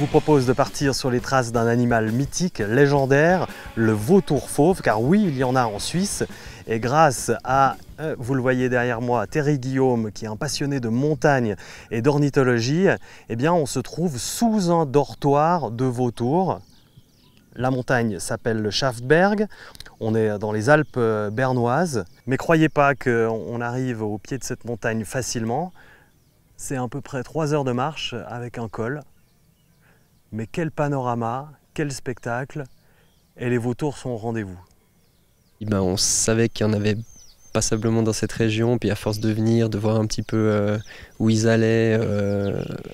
vous propose de partir sur les traces d'un animal mythique, légendaire, le vautour fauve, car oui, il y en a en Suisse. Et grâce à, vous le voyez derrière moi, Thierry Guillaume, qui est un passionné de montagne et d'ornithologie, eh bien on se trouve sous un dortoir de vautours. La montagne s'appelle le Schafberg, on est dans les Alpes bernoises, mais croyez pas qu'on arrive au pied de cette montagne facilement. C'est à peu près 3 heures de marche avec un col. Mais quel panorama, quel spectacle, et les vautours sont au rendez-vous. On savait qu'il y en avait passablement dans cette région, puis à force de venir, de voir un petit peu où ils allaient,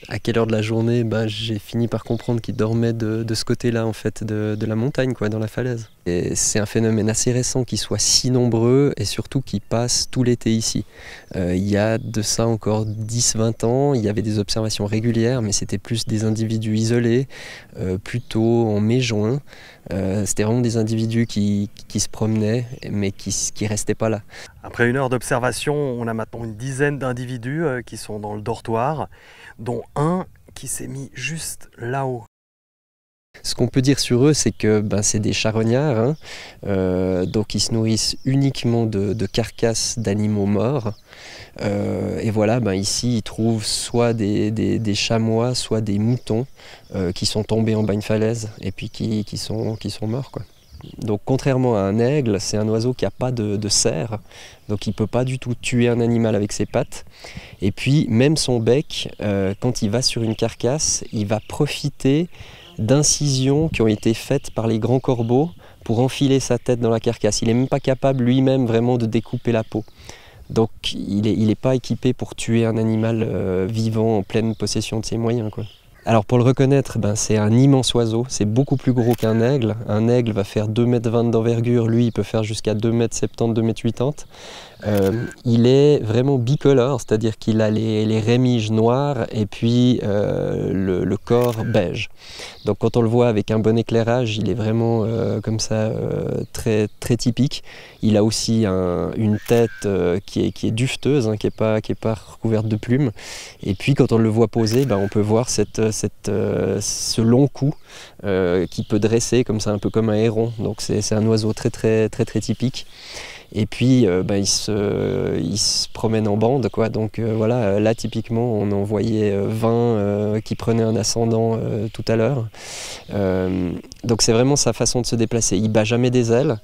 à quelle heure de la journée, j'ai fini par comprendre qu'ils dormaient de ce côté-là en fait, de la montagne, quoi, dans la falaise. Et c'est un phénomène assez récent qu'ils soient si nombreux et surtout qu'ils passent tout l'été ici. Il y a de ça encore 10-20 ans, il y avait des observations régulières, mais c'était plus des individus isolés, plutôt en mai-juin. C'était vraiment des individus qui se promenaient, mais qui restaient pas là. Après 1 heure d'observation, on a maintenant une dizaine d'individus qui sont dans le dortoir, dont un qui s'est mis juste là-haut. Ce qu'on peut dire sur eux, c'est que c'est des charognards, donc ils se nourrissent uniquement de carcasses d'animaux morts. Et voilà, ici ils trouvent soit des chamois, soit des moutons qui sont tombés en bas d'une falaise et puis qui sont morts, quoi. Donc contrairement à un aigle, c'est un oiseau qui n'a pas de serre, donc il ne peut pas du tout tuer un animal avec ses pattes. Et puis même son bec, quand il va sur une carcasse, il va profiter d'incisions qui ont été faites par les grands corbeaux pour enfiler sa tête dans la carcasse. Il n'est même pas capable lui-même vraiment de découper la peau. Donc il n'est pas équipé pour tuer un animal vivant en pleine possession de ses moyens, quoi. Alors pour le reconnaître, c'est un immense oiseau, c'est beaucoup plus gros qu'un aigle. Un aigle va faire 2,20 m d'envergure, lui il peut faire jusqu'à 2,70 m, 2,80 m. Il est vraiment bicolore, c'est-à-dire qu'il a les rémiges noires et puis le corps beige. Donc quand on le voit avec un bon éclairage, il est vraiment comme ça, très, très typique. Il a aussi une tête qui est duveteuse, qui n'est pas recouverte de plumes. Et puis quand on le voit poser, on peut voir ce long cou qui peut dresser comme ça, un peu comme un héron. Donc c'est un oiseau très, très, très, très typique. Et puis il se promène en bande, quoi. Donc voilà, là typiquement on en voyait 20 qui prenaient un ascendant tout à l'heure. Donc c'est vraiment sa façon de se déplacer. Il bat jamais des ailes,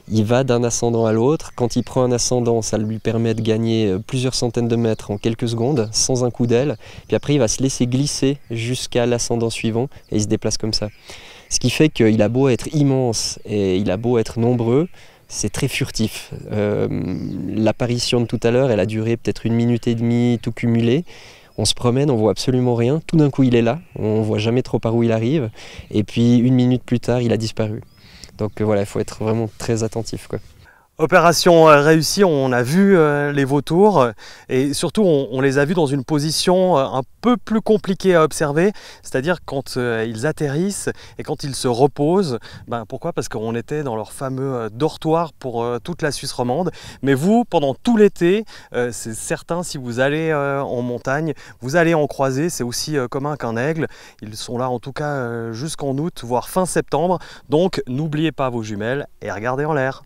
il va d'un ascendant à l'autre. Quand il prend un ascendant, ça lui permet de gagner plusieurs centaines de mètres en quelques secondes, sans un coup d'aile. Puis après il va se laisser glisser jusqu'à l'ascendant suivant et il se déplace comme ça. Ce qui fait qu'il a beau être immense et il a beau être nombreux, c'est très furtif. L'apparition de tout à l'heure, elle a duré peut-être 1 minute et demie, tout cumulé. On se promène, on voit absolument rien. Tout d'un coup, il est là. On voit jamais trop par où il arrive. Et puis, 1 minute plus tard, il a disparu. Donc voilà, il faut être vraiment très attentif, quoi. Opération réussie, on a vu les vautours et surtout on les a vus dans une position un peu plus compliquée à observer, c'est-à-dire quand ils atterrissent et quand ils se reposent. Pourquoi? Parce qu'on était dans leur fameux dortoir pour toute la Suisse romande. Mais vous, pendant tout l'été, c'est certain, si vous allez en montagne, vous allez en croiser. C'est aussi commun qu'un aigle. Ils sont là en tout cas jusqu'en août, voire fin septembre. Donc n'oubliez pas vos jumelles et regardez en l'air.